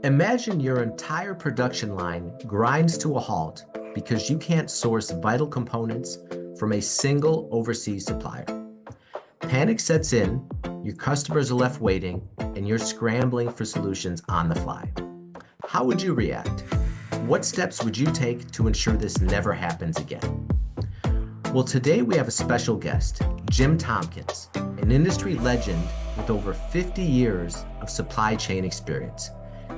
Imagine your entire production line grinds to a halt because you can't source vital components from a single overseas supplier. Panic sets in, your customers are left waiting, and you're scrambling for solutions on the fly. How would you react? What steps would you take to ensure this never happens again? Well, today we have a special guest, Jim Tompkins, an industry legend with over 50 years of supply chain experience.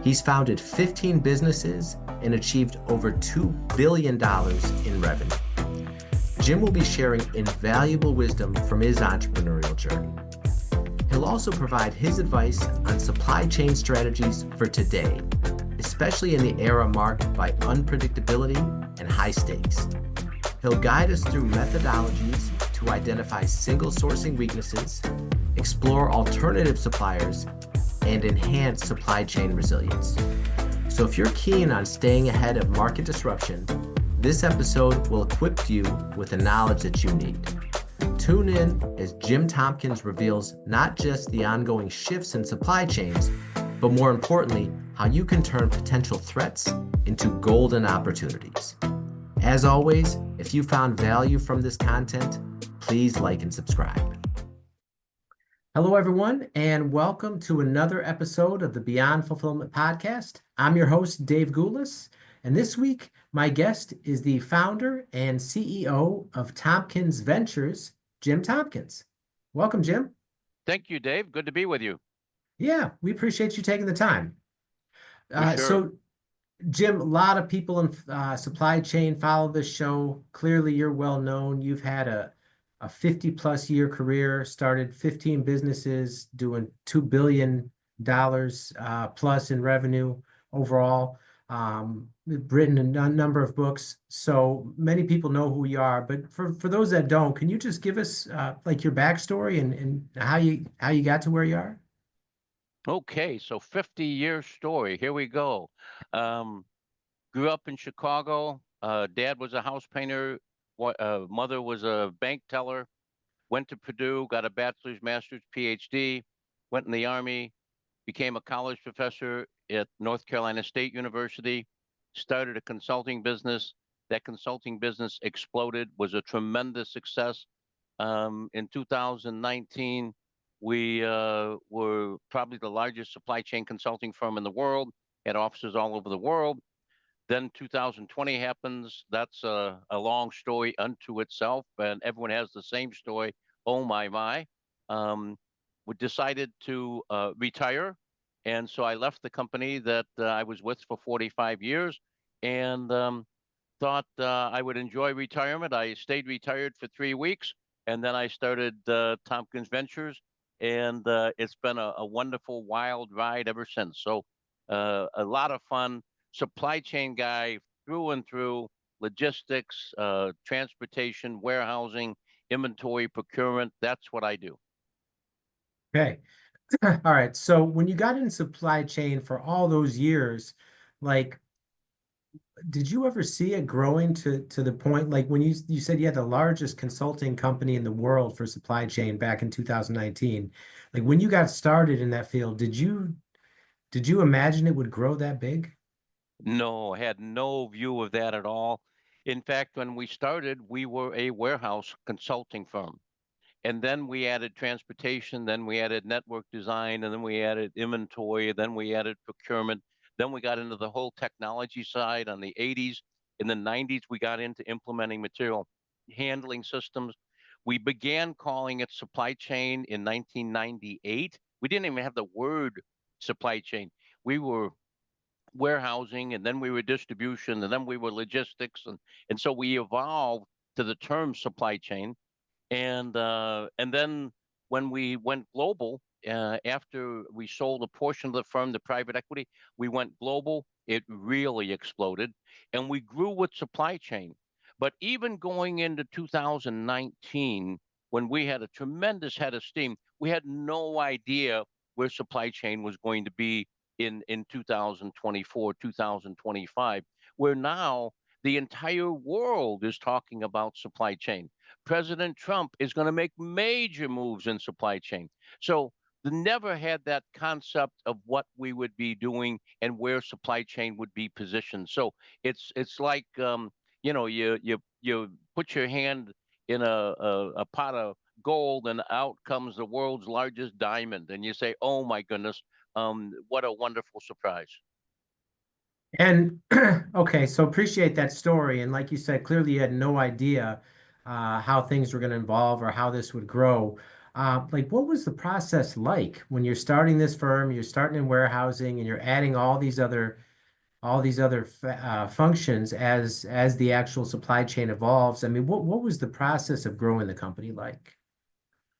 He's founded 15 businesses and achieved over $2 billion in revenue. Jim will be sharing invaluable wisdom from his entrepreneurial journey. He'll also provide his advice on supply chain strategies for today, especially in the era marked by unpredictability and high stakes. He'll guide us through methodologies to identify single sourcing weaknesses, explore alternative suppliers, and enhance supply chain resilience. So if you're keen on staying ahead of market disruption, this episode will equip you with the knowledge that you need. Tune in as Jim Tompkins reveals not just the ongoing shifts in supply chains, but more importantly, how you can turn potential threats into golden opportunities. As always, if you found value from this content, please like and subscribe. Hello, everyone, and welcome to another episode of the Beyond Fulfillment podcast. I'm your host, Dave Goulas, and this week, my guest is the founder and CEO of Tomkins Ventures, Jim Tompkins. Welcome, Jim. Thank you, Dave. Good to be with you. Yeah, we appreciate you taking the time. Sure. So, Jim, a lot of people in supply chain follow this show. Clearly, you're well known. You've had a 50 plus year career, started 15 businesses, doing $2 billion plus in revenue overall. Written a number of books, so many people know who you are. But for those that don't, can you just give us like your backstory and how you got to where you are? Okay, so 50-year story. Here we go. Grew up in Chicago. Dad was a house painter. Mother was a bank teller. Went to Purdue, got a bachelor's, master's, PhD. Went in the Army, became a college professor at North Carolina State University. Started a consulting business. That consulting business exploded, was a tremendous success. In 2019, we were probably the largest supply chain consulting firm in the world, had offices all over the world. Then 2020 happens. That's a long story unto itself, and everyone has the same story. Oh, my. We decided to retire, and so I left the company that I was with for 45 years and thought I would enjoy retirement. I stayed retired for 3 weeks, and then I started Tomkins Ventures, and it's been a wonderful, wild ride ever since. So a lot of fun. Supply chain guy through and through, logistics, transportation, warehousing, inventory, procurement. That's what I do. Okay. All right. So when you got in supply chain for all those years, like, did you ever see it growing to the point, like when you said you had the largest consulting company in the world for supply chain back in 2019, like when you got started in that field, did you imagine it would grow that big? No, I had no view of that at all. In fact, when we started, we were a warehouse consulting firm. And then we added transportation, then we added network design, and then we added inventory, then we added procurement. Then we got into the whole technology side on the 80s. In the 90s, we got into implementing material handling systems. We began calling it supply chain in 1998. We didn't even have the word supply chain. We were warehousing, and then we were distribution, and then we were logistics, and so we evolved to the term supply chain, and then when we went global, after we sold a portion of the firm to private equity, we went global. It really exploded, and we grew with supply chain. But even going into 2019, when we had a tremendous head of steam, we had no idea where supply chain was going to be in 2024, 2025, where now the entire world is talking about supply chain. President Trump is going to make major moves in supply chain. So never had that concept of what we would be doing and where supply chain would be positioned. So it's like you put your hand in a pot of gold and out comes the world's largest diamond, and you say, "Oh my goodness, what a wonderful surprise." And okay, so appreciate that story. And like you said, clearly you had no idea how things were going to evolve or how this would grow. Like, what was the process like when you're starting this firm, you're starting in warehousing, and you're adding all these other functions as the actual supply chain evolves? I mean, what was the process of growing the company like?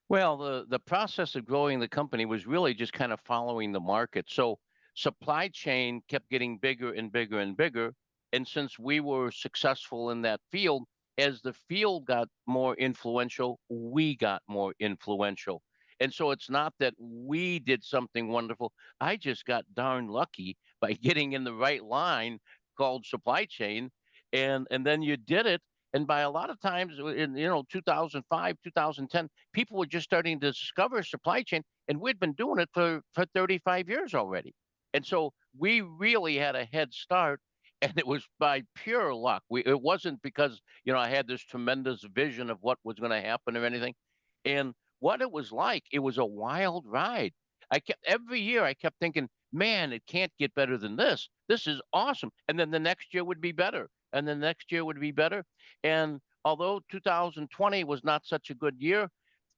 Well, the process of growing the company was really just kind of following the market. So supply chain kept getting bigger and bigger and bigger. And since we were successful in that field, as the field got more influential, we got more influential. And so it's not that we did something wonderful. I just got darn lucky by getting in the right line called supply chain. And then you did it. And by a lot of times in 2005, 2010, people were just starting to discover supply chain, and we'd been doing it for 35 years already. And so we really had a head start, and it was by pure luck. It wasn't because I had this tremendous vision of what was going to happen or anything. And what it was like, it was a wild ride. Every year I kept thinking, man, it can't get better than this. This is awesome. And then the next year would be better, and the next year would be better. And although 2020 was not such a good year,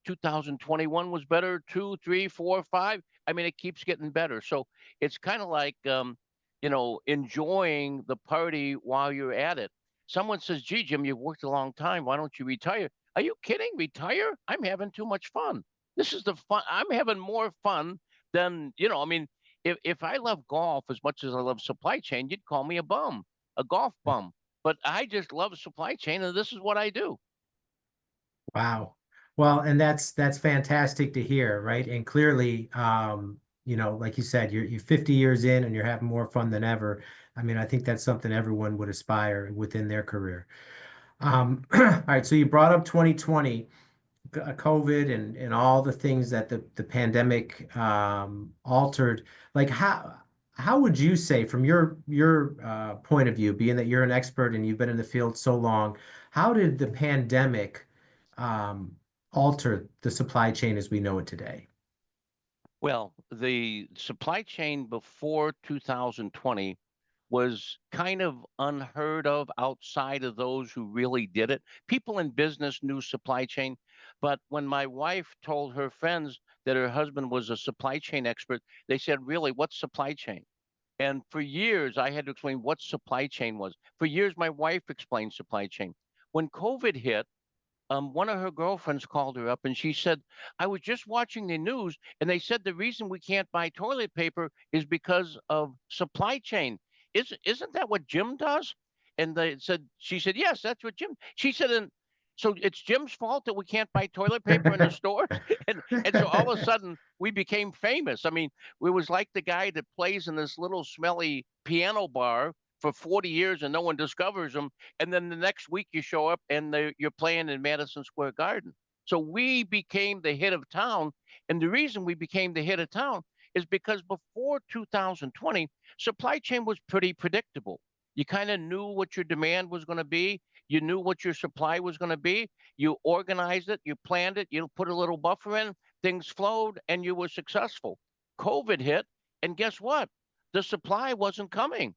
2021 was better, two, three, four, five. I mean, it keeps getting better. So it's kind of like, enjoying the party while you're at it. Someone says, gee, Jim, you've worked a long time. Why don't you retire? Are you kidding? Retire? I'm having too much fun. This is the fun. I'm having more fun than, I mean, if I love golf as much as I love supply chain, you'd call me a bum, a golf bum. But I just love supply chain, and this is what I do. Wow. Well, and that's fantastic to hear, right? And clearly, like you said, you're 50 years in and you're having more fun than ever. I mean, I think that's something everyone would aspire within their career. All right, so you brought up 2020, COVID and all the things that the pandemic altered. Like how would you say from your point of view, being that you're an expert and you've been in the field so long, how did the pandemic um, alter the supply chain as we know it today? Well, the supply chain before 2020 was kind of unheard of outside of those who really did it. People in business knew supply chain, but when my wife told her friends that her husband was a supply chain expert, they said, "Really, what's supply chain?" And for years, I had to explain what supply chain was. For years, my wife explained supply chain. When COVID hit, one of her girlfriends called her up and she said, I was just watching the news and they said the reason we can't buy toilet paper is because of supply chain. Isn't that what Jim does? And she said, yes, that's what Jim. She said, and so it's Jim's fault that we can't buy toilet paper in the stores. And so all of a sudden we became famous. I mean, it was like the guy that plays in this little smelly piano bar for 40 years and no one discovers him, and then the next week you show up and you're playing in Madison Square Garden. So we became the hit of town. And the reason we became the hit of town is because before 2020, supply chain was pretty predictable. You kind of knew what your demand was going to be. You knew what your supply was going to be. You organized it, you planned it, you put a little buffer in, things flowed, and you were successful. COVID hit, and guess what? The supply wasn't coming.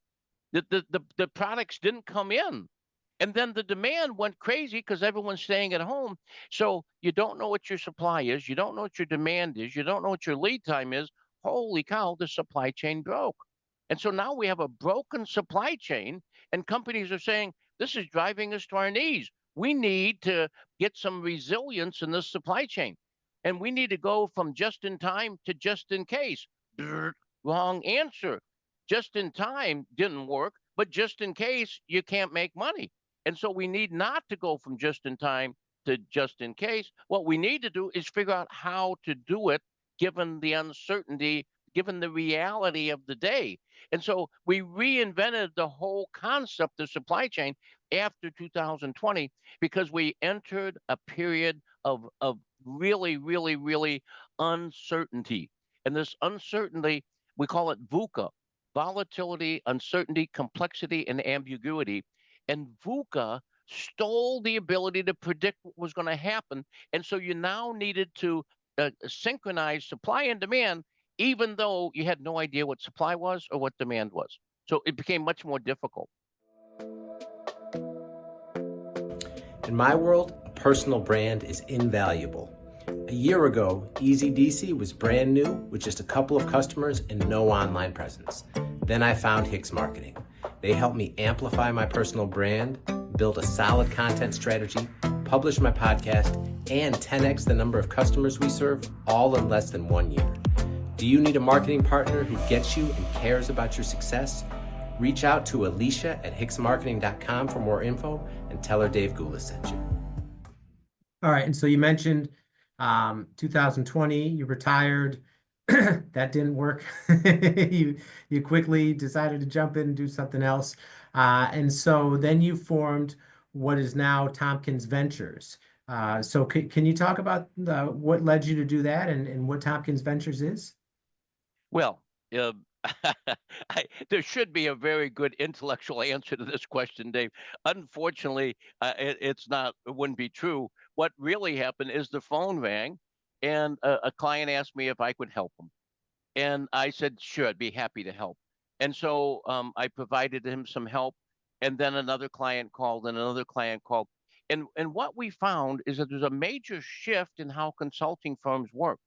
The products didn't come in. And then the demand went crazy because everyone's staying at home. So you don't know what your supply is. You don't know what your demand is. You don't know what your lead time is. Holy cow, the supply chain broke. And so now we have a broken supply chain, and companies are saying, this is driving us to our knees. We need to get some resilience in this supply chain. And we need to go from just in time to just in case. Wrong answer. Just in time didn't work, but just in case you can't make money. And so we need not to go from just in time to just in case. What we need to do is figure out how to do it given the uncertainty, given the reality of the day. And so we reinvented the whole concept of supply chain after 2020 because we entered a period of really, really, really uncertainty. And this uncertainty, we call it VUCA, volatility, uncertainty, complexity, and ambiguity. And VUCA stole the ability to predict what was going to happen. And so you now needed to synchronize supply and demand, even though you had no idea what supply was or what demand was. So it became much more difficult. In my world, a personal brand is invaluable. A year ago, Easy DC was brand new with just a couple of customers and no online presence. Then I found Hicks Marketing. They helped me amplify my personal brand, build a solid content strategy, publish my podcast, and 10x the number of customers we serve, all in less than 1 year. Do you need a marketing partner who gets you and cares about your success? Reach out to Alicia at hicksmarketing.com for more info and tell her Dave Goulas sent you. All right, and so you mentioned 2020, you retired. That didn't work. You quickly decided to jump in and do something else. And so then you formed what is now Tompkins Ventures. So can you talk about what led you to do that and what Tompkins Ventures is? Well, there should be a very good intellectual answer to this question, Dave. Unfortunately, it's not. It wouldn't be true. What really happened is the phone rang, and a client asked me if I could help him, and I said, "Sure, I'd be happy to help." And so I provided him some help, and then another client called, and another client called, and what we found is that there's a major shift in how consulting firms work.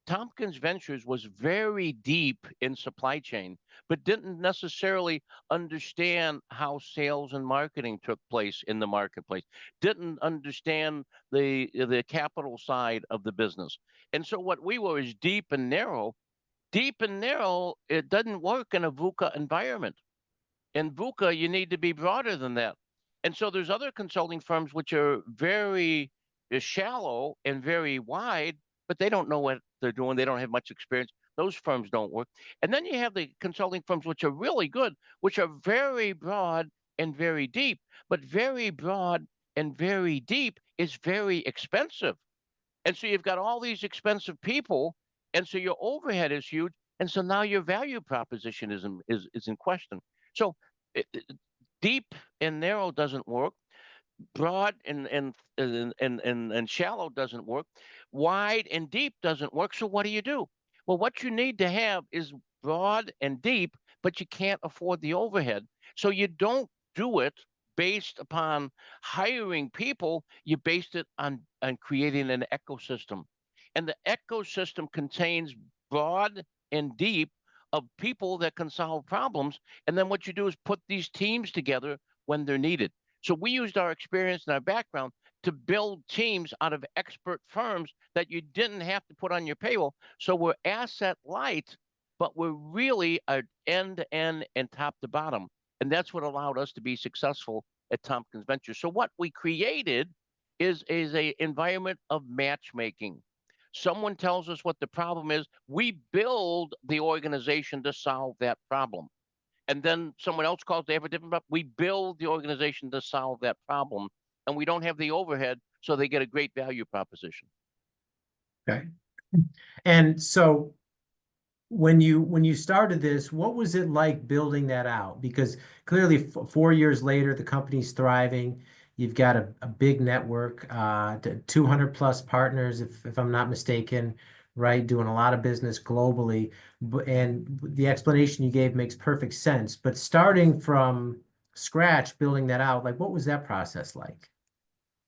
Tompkins Ventures was very deep in supply chain, but didn't necessarily understand how sales and marketing took place in the marketplace, didn't understand the capital side of the business. And so what we were is deep and narrow. Deep and narrow, it doesn't work in a VUCA environment. In VUCA, you need to be broader than that. And so there's other consulting firms which are very shallow and very wide, but they don't know what they're doing. They don't have much experience. Those firms don't work. And then you have the consulting firms which are really good, which are very broad and very deep. But very broad and very deep is very expensive. And so you've got all these expensive people, and so your overhead is huge. And so now your value proposition is in question. So deep and narrow doesn't work. Broad and shallow doesn't work. Wide and deep doesn't work. So what do you do? Well, what you need to have is broad and deep, but you can't afford the overhead. So you don't do it based upon hiring people. You based it on creating an ecosystem. And the ecosystem contains broad and deep of people that can solve problems. And then what you do is put these teams together when they're needed. So we used our experience and our background to build teams out of expert firms that you didn't have to put on your payroll. So we're asset light, but we're really end to end and top to bottom. And that's what allowed us to be successful at Tompkins Ventures. So what we created is a environment of matchmaking. Someone tells us what the problem is. We build the organization to solve that problem. And then someone else calls, they have a different problem. We build the organization to solve that problem. And we don't have the overhead, so they get a great value proposition. Okay. And so when you started this, what was it like building that out? Because clearly 4 years later, the company's thriving. You've got a big network, 200 plus partners, if I'm not mistaken, right? Doing a lot of business globally. And the explanation you gave makes perfect sense. But starting from scratch, building that out, like what was that process like?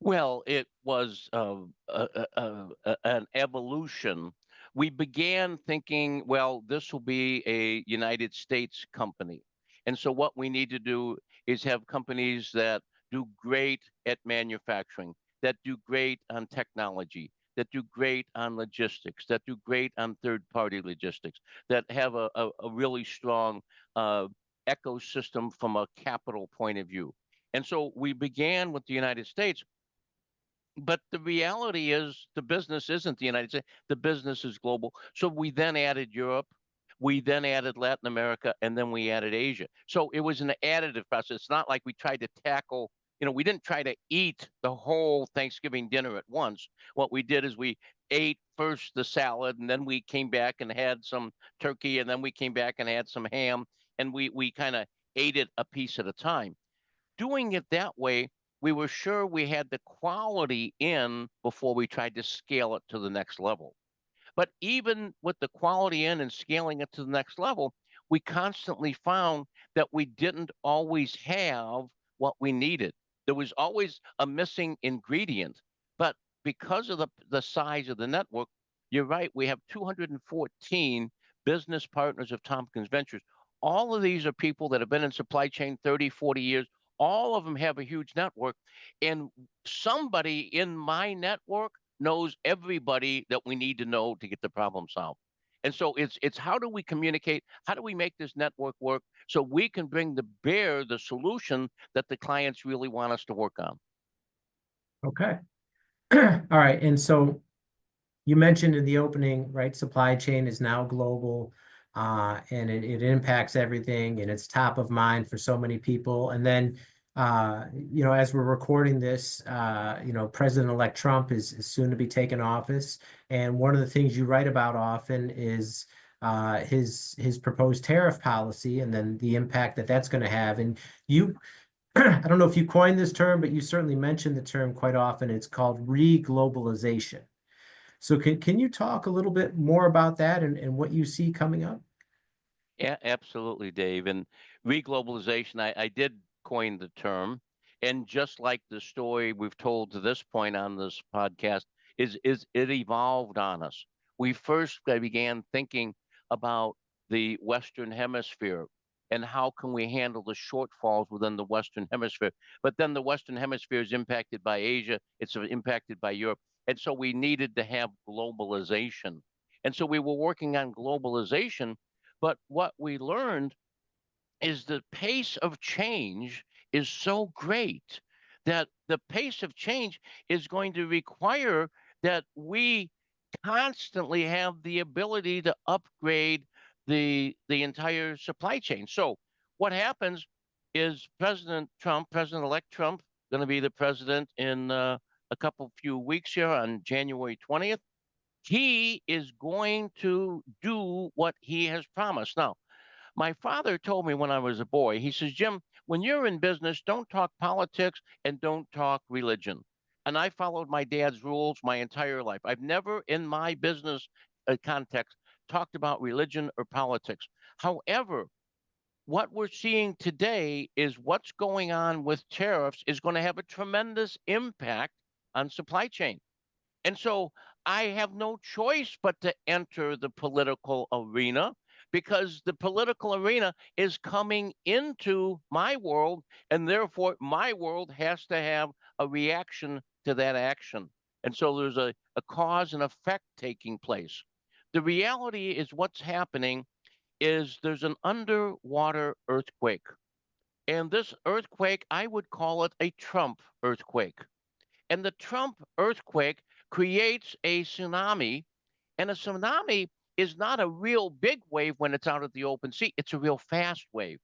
Well, it was an evolution. We began thinking, well, this will be a United States company. And so what we need to do is have companies that do great at manufacturing, that do great on technology, that do great on logistics, that do great on third-party logistics, that have a really strong ecosystem from a capital point of view. And so we began with the United States. But the reality is the business isn't the United States. The business is global. So we then added Europe, we then added Latin America, and then we added Asia. So it was an additive process. It's not like we tried to tackle, we didn't try to eat the whole Thanksgiving dinner at once. What we did is we ate first the salad, and then we came back and had some turkey, and then we came back and had some ham, and we kind of ate it a piece at a time. Doing it that way, we were sure we had the quality in before we tried to scale it to the next level. But even with the quality in and scaling it to the next level, we constantly found that we didn't always have what we needed. There was always a missing ingredient. But because of the size of the network, you're right, we have 214 business partners of Tompkins Ventures. All of these are people that have been in supply chain 30, 40 years. All of them have a huge network. And somebody in my network knows everybody that we need to know to get the problem solved. And so it's how do we communicate? How do we make this network work so we can bring to bear the solution that the clients really want us to work on? Okay. All right. And so you mentioned in the opening, right, supply chain is now global, and it impacts everything, and it's top of mind for so many people. And then, as we're recording this, President-elect Trump is soon to be taking office. And one of the things you write about often is his proposed tariff policy and then the impact that that's going to have. And you, I don't know if you coined this term, but you certainly mentioned the term quite often. It's called reglobalization. So can you talk a little bit more about that and what you see coming up? Yeah, absolutely, Dave. And reglobalization, I did coin the term. And just like the story we've told to this point on this podcast, is it evolved on us. We first began thinking about the Western Hemisphere and how can we handle the shortfalls within the Western Hemisphere. But then the Western Hemisphere is impacted by Asia, it's impacted by Europe. And so we needed to have globalization. And so we were working on globalization, but what we learned is the pace of change is so great that the pace of change is going to require that we constantly have the ability to upgrade the entire supply chain. So what happens is President-elect Trump, going to be the president in a couple few weeks here on January 20th. He is going to do what he has promised. Now, my father told me when I was a boy, he says, Jim, when you're in business, don't talk politics and don't talk religion. And I followed my dad's rules my entire life. I've never in my business context talked about religion or politics. However, what we're seeing today is what's going on with tariffs is going to have a tremendous impact on supply chain. And so I have no choice but to enter the political arena because the political arena is coming into my world, and therefore my world has to have a reaction to that action. And so there's a cause and effect taking place. The reality is what's happening is there's an underwater earthquake. And this earthquake, I would call it a Trump earthquake. And the Trump earthquake creates a tsunami. And a tsunami is not a real big wave when it's out at the open sea, it's a real fast wave.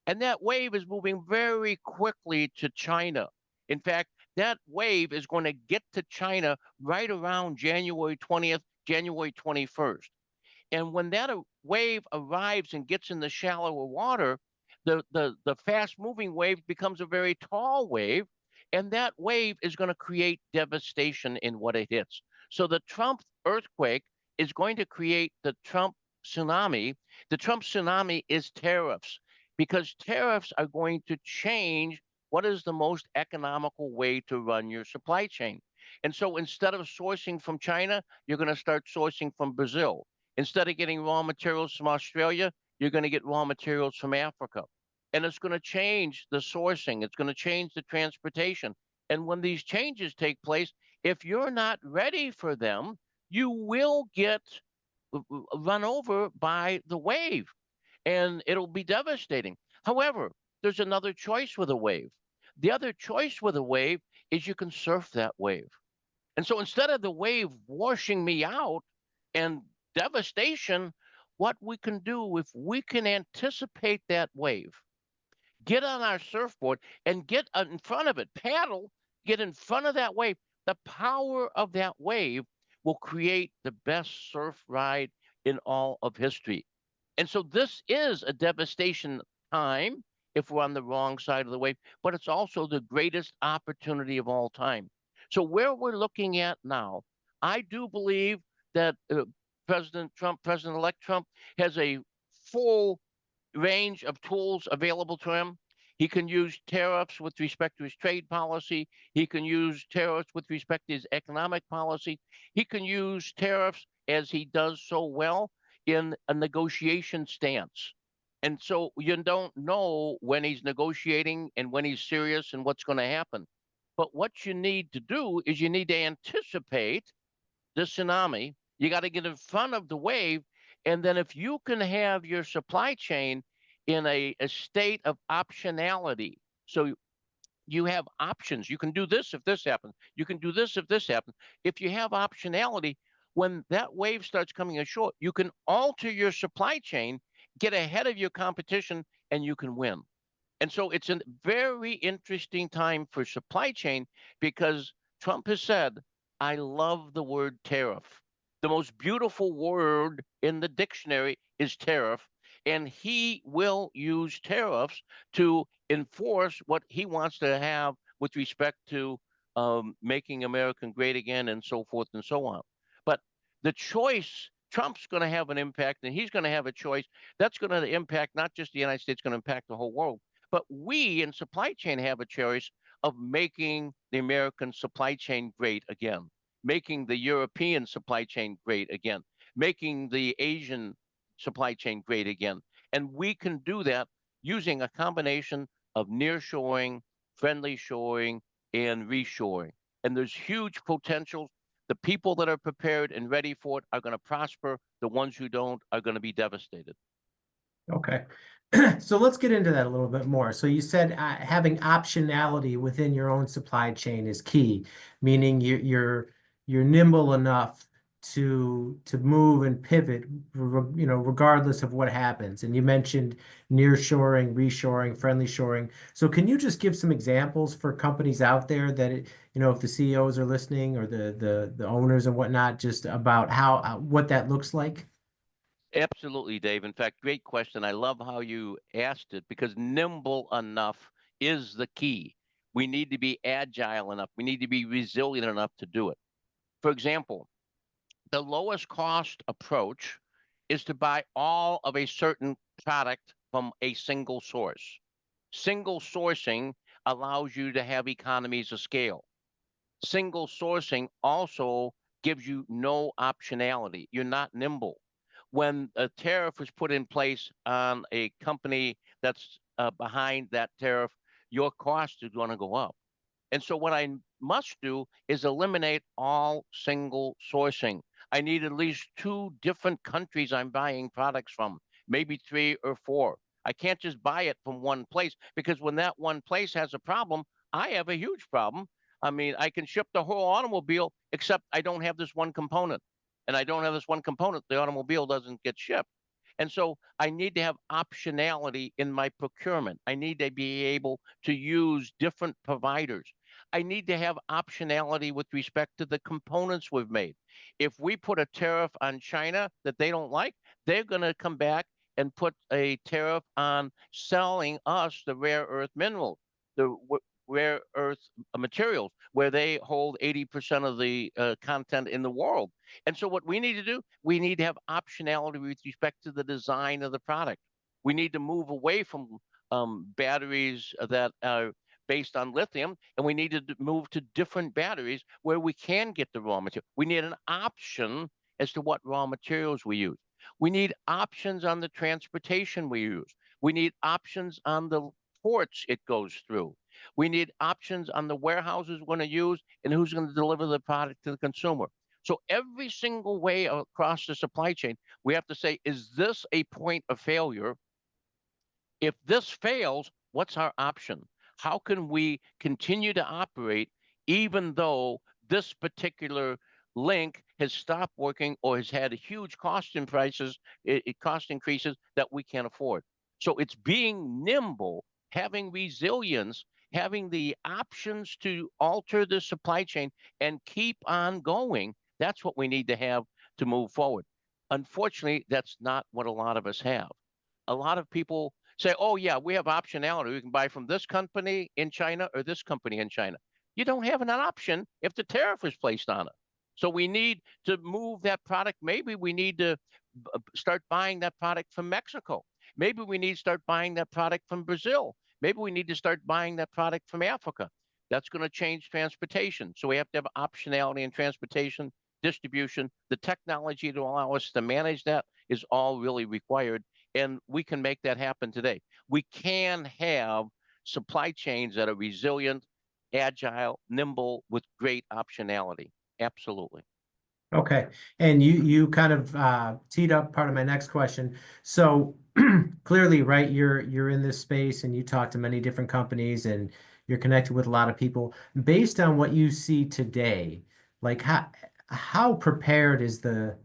And that wave is moving very quickly to China. In fact, that wave is going to get to China right around January 20th, January 21st. And when that wave arrives and gets in the shallower water, the fast moving wave becomes a very tall wave. And that wave is going to create devastation in what it hits. So the Trump earthquake is going to create the Trump tsunami. The Trump tsunami is tariffs because tariffs are going to change what is the most economical way to run your supply chain. And so instead of sourcing from China, you're going to start sourcing from Brazil. Instead of getting raw materials from Australia, you're going to get raw materials from Africa. And it's going to change the sourcing, it's going to change the transportation. And when these changes take place, if you're not ready for them, you will get run over by the wave and it'll be devastating. However, there's another choice with a wave. The other choice with a wave is you can surf that wave. And so instead of the wave washing me out and devastation, what we can do if we can anticipate that wave, get on our surfboard and get in front of it, paddle, get in front of that wave. The power of that wave will create the best surf ride in all of history. And so this is a devastation time if we're on the wrong side of the wave, but it's also the greatest opportunity of all time. So where we're looking at now, I do believe that President Trump, President-elect Trump, has a full range of tools available to him. He can use tariffs with respect to his trade policy. He can use tariffs with respect to his economic policy. He can use tariffs, as he does so well, in a negotiation stance. And so you don't know when he's negotiating and when he's serious and what's going to happen. But what you need to do is you need to anticipate the tsunami. You got to get in front of the wave. And then if you can have your supply chain in a state of optionality, so you have options. You can do this if this happens. You can do this if this happens. If you have optionality, when that wave starts coming ashore, you can alter your supply chain, get ahead of your competition, and you can win. And so it's a very interesting time for supply chain because Trump has said, I love the word tariff. The most beautiful word in the dictionary is tariff. And he will use tariffs to enforce what he wants to have with respect to making America great again and so forth and so on. But the choice, Trump's going to have an impact and he's going to have a choice. That's going to impact not just the United States, going to impact the whole world. But we in supply chain have a choice of making the American supply chain great again, making the European supply chain great again, making the Asian supply chain great again. And we can do that using a combination of nearshoring, friendly shoring, and reshoring. And there's huge potential. The people that are prepared and ready for it are going to prosper. The ones who don't are going to be devastated. Okay. So let's get into that a little bit more. So you said having optionality within your own supply chain is key, meaning you're nimble enough to move and pivot, regardless of what happens. And you mentioned nearshoring, reshoring, friendly shoring. So can you just give some examples for companies out there that if the CEOs are listening or the owners and whatnot, just about how what that looks like? Absolutely, Dave. In fact, great question. I love how you asked it because nimble enough is the key. We need to be agile enough. We need to be resilient enough to do it. For example, the lowest cost approach is to buy all of a certain product from a single source. Single sourcing allows you to have economies of scale. Single sourcing also gives you no optionality. You're not nimble. When a tariff is put in place on a company that's behind that tariff, your cost is going to go up. And so what I must do is eliminate all single sourcing. I need at least two different countries I'm buying products from, maybe three or four. I can't just buy it from one place because when that one place has a problem, I have a huge problem. I mean, I can ship the whole automobile, except I don't have this one component. And I don't have this one component, the automobile doesn't get shipped. And so I need to have optionality in my procurement. I need to be able to use different providers. I need to have optionality with respect to the components we've made. If we put a tariff on China that they don't like, they're going to come back and put a tariff on selling us the rare earth minerals, the rare earth materials, where they hold 80% of the content in the world. And so what we need to do, we need to have optionality with respect to the design of the product. We need to move away from batteries that are based on lithium, and we need to move to different batteries where we can get the raw material. We need an option as to what raw materials we use. We need options on the transportation we use. We need options on the ports it goes through. We need options on the warehouses we're going to use and who's going to deliver the product to the consumer. So every single way across the supply chain, we have to say, is this a point of failure? If this fails, what's our option? How can we continue to operate even though this particular link has stopped working or has had a huge cost in prices, cost increases that we can't afford? So it's being nimble, having resilience, having the options to alter the supply chain and keep on going That's what we need to have to move forward. Unfortunately, that's not what a lot of us have. A lot of people say, oh, yeah, we have optionality. We can buy from this company in China or this company in China. You don't have an option if the tariff is placed on it. So we need to move that product. Maybe we need to start buying that product from Mexico. Maybe we need to start buying that product from Brazil. Maybe we need to start buying that product from Africa. That's going to change transportation. So we have to have optionality in transportation, distribution. The technology to allow us to manage that is all really required. And we can make that happen today. We can have supply chains that are resilient, agile, nimble, with great optionality. Absolutely. Okay. And you kind of teed up part of my next question. So clearly, right, you're in this space and you talk to many different companies and you're connected with a lot of people. Based on what you see today, like how prepared is the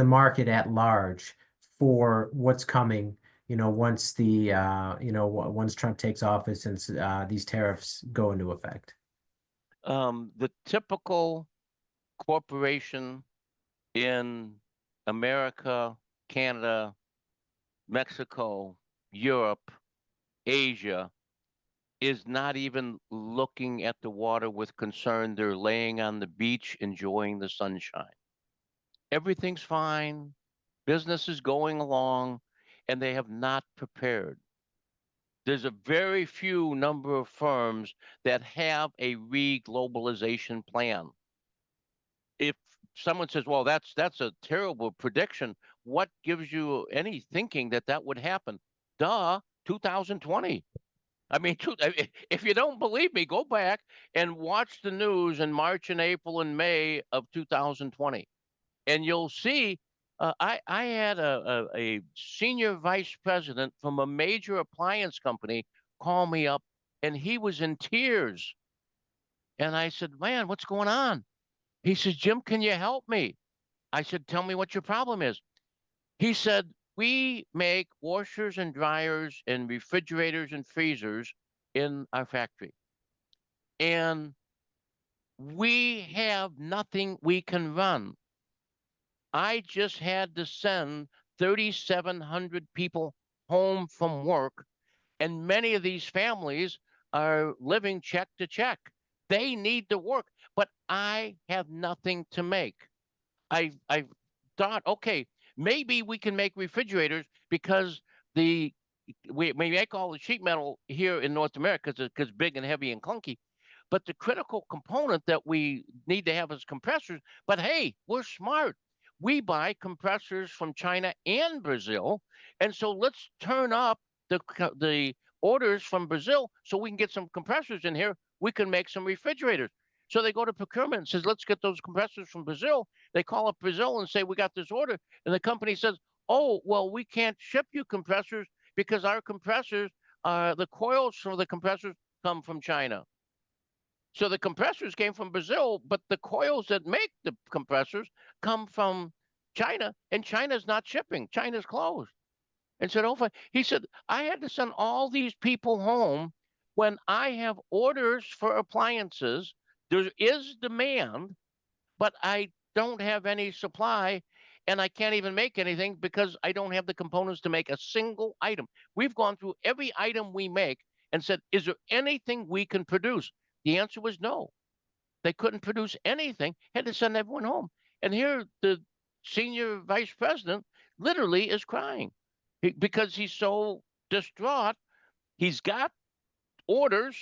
market at large for what's coming, once once Trump takes office and these tariffs go into effect? The typical corporation in America, Canada, Mexico, Europe, Asia is not even looking at the water with concern. They're laying on the beach enjoying the sunshine. Everything's fine. Business is going along, and they have not prepared. There's a very few number of firms that have a reglobalization plan. If someone says, well, that's a terrible prediction, what gives you any thinking that that would happen? Duh, 2020. I mean, if you don't believe me, go back and watch the news in March and April and May of 2020, and you'll see. I had a senior vice president from a major appliance company call me up, and he was in tears. And I said, "Man, what's going on?" He says, "Jim, can you help me?" I said, "Tell me what your problem is." He said, "We make washers and dryers and refrigerators and freezers in our factory. And we have nothing we can run. I just had to send 3,700 people home from work, and many of these families are living check to check. They need to work, but I have nothing to make." I thought, okay, maybe we can make refrigerators because the we make all the sheet metal here in North America because it's big and heavy and clunky. But the critical component that we need to have is compressors. But hey, we're smart. We buy compressors from China and Brazil, and so let's turn up the orders from Brazil so we can get some compressors in here. We can make some refrigerators. So they go to procurement and says, let's get those compressors from Brazil. They call up Brazil and say, we got this order. And the company says, oh, well, we can't ship you compressors because our compressors, the coils for the compressors come from China. So the compressors came from Brazil, but the coils that make the compressors come from China, and China's not shipping. China's closed. And said, oh, he said, I had to send all these people home when I have orders for appliances. There is demand, but I don't have any supply, and I can't even make anything because I don't have the components to make a single item. We've gone through every item we make and said, is there anything we can produce? The answer was no. They couldn't produce anything, had to send everyone home. And here the senior vice president literally is crying because he's so distraught. He's got orders,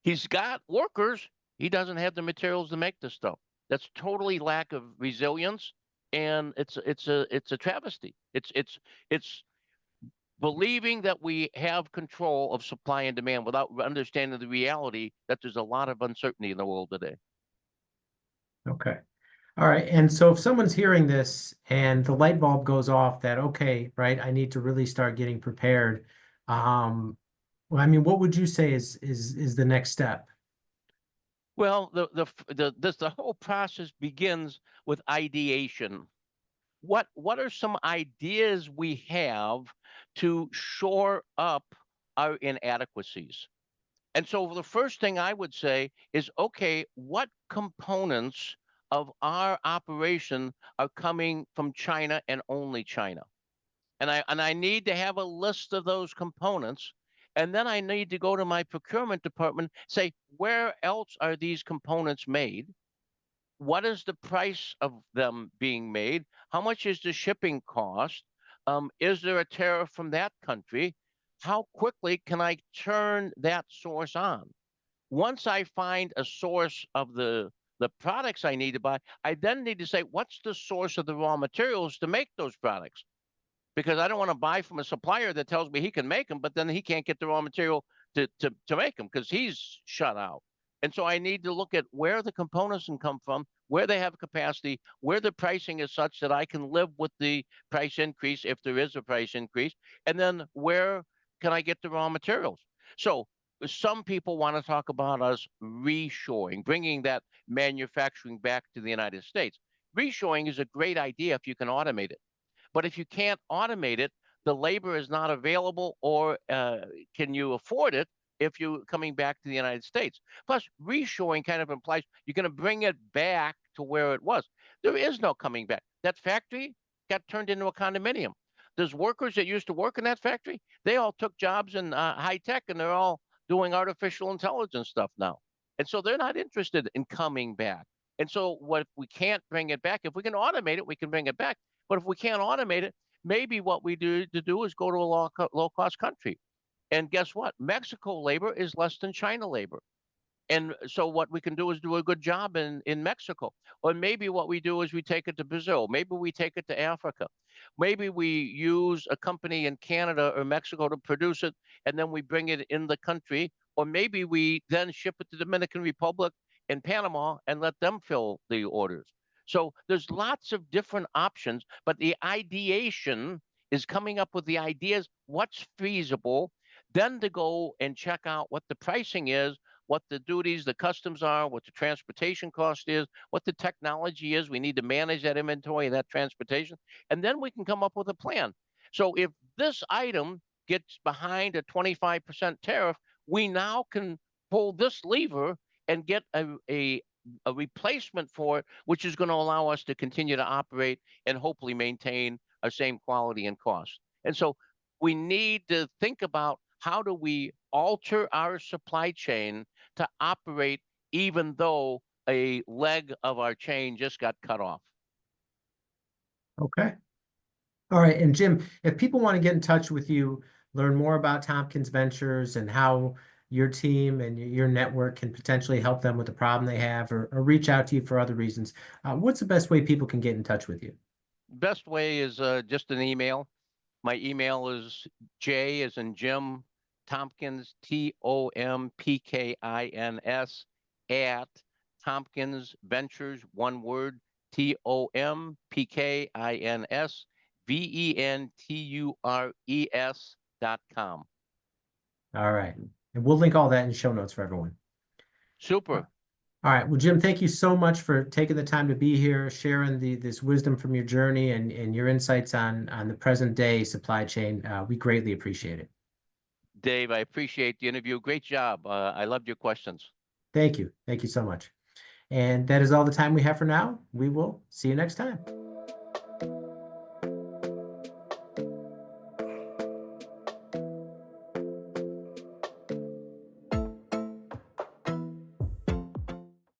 he's got workers, he doesn't have the materials to make this stuff. That's totally lack of resilience, and it's a travesty. It's believing that we have control of supply and demand without understanding the reality that there's a lot of uncertainty in the world today. Okay. All right. And so if someone's hearing this and the light bulb goes off that, okay, right, I need to really start getting prepared. Well, I mean, what would you say is the next step? Well, the whole process begins with ideation. What are some ideas we have to shore up our inadequacies? And so the first thing I would say is, okay, what components of our operation are coming from China and only China. And I need to have a list of those components. And then I need to go to my procurement department, say, where else are these components made? What is the price of them being made? How much is the shipping cost? Is there a tariff from that country? How quickly can I turn that source on? Once I find a source of the products I need to buy, I then need to say, what's the source of the raw materials to make those products? Because I don't want to buy from a supplier that tells me he can make them, but then he can't get the raw material to make them because he's shut out. And so I need to look at where the components can come from, where they have capacity, where the pricing is such that I can live with the price increase if there is a price increase, and then where can I get the raw materials? So some people want to talk about us reshoring, bringing that manufacturing back to the United States. Reshoring is a great idea if you can automate it. But if you can't automate it, the labor is not available, or can you afford it if you're coming back to the United States? Plus, reshoring kind of implies you're going to bring it back to where it was. There is no coming back. That factory got turned into a condominium. There's workers that used to work in that factory. They all took jobs in high tech, and they're all doing artificial intelligence stuff now. And so they're not interested in coming back. And so what if we can't bring it back? If we can automate it, we can bring it back. But if we can't automate it, maybe what we do is go to a low cost country. And guess what? Mexico labor is less than China labor. And so what we can do is do a good job in Mexico. Or maybe what we do is we take it to Brazil. Maybe we take it to Africa. Maybe we use a company in Canada or Mexico to produce it, and then we bring it in the country. Or maybe we then ship it to the Dominican Republic and Panama and let them fill the orders. So there's lots of different options, but the ideation is coming up with the ideas, what's feasible, then to go and check out what the pricing is, what the duties, the customs are, what the transportation cost is, what the technology is. We need to manage that inventory and that transportation, and then we can come up with a plan. So if this item gets behind a 25% tariff, we now can pull this lever and get a replacement for it, which is going to allow us to continue to operate and hopefully maintain our same quality and cost. And so we need to think about how do we alter our supply chain to operate even though a leg of our chain just got cut off. Okay. All right. And Jim, if people want to get in touch with you, learn more about Tompkins Ventures and how your team and your network can potentially help them with the problem they have, or reach out to you for other reasons, what's the best way people can get in touch with you? Best way is just an email. My email is J as in Jim Tompkins, Tompkins, at Tomkins Ventures, one word, TOMPKINSVENTURES.com. All right. And we'll link all that in show notes for everyone. Super. All right. Well, Jim, thank you so much for taking the time to be here, sharing this wisdom from your journey and your insights on the present day supply chain. We greatly appreciate it. Dave, I appreciate the interview. Great job. I loved your questions. Thank you. Thank you so much. And that is all the time we have for now. We will see you next time.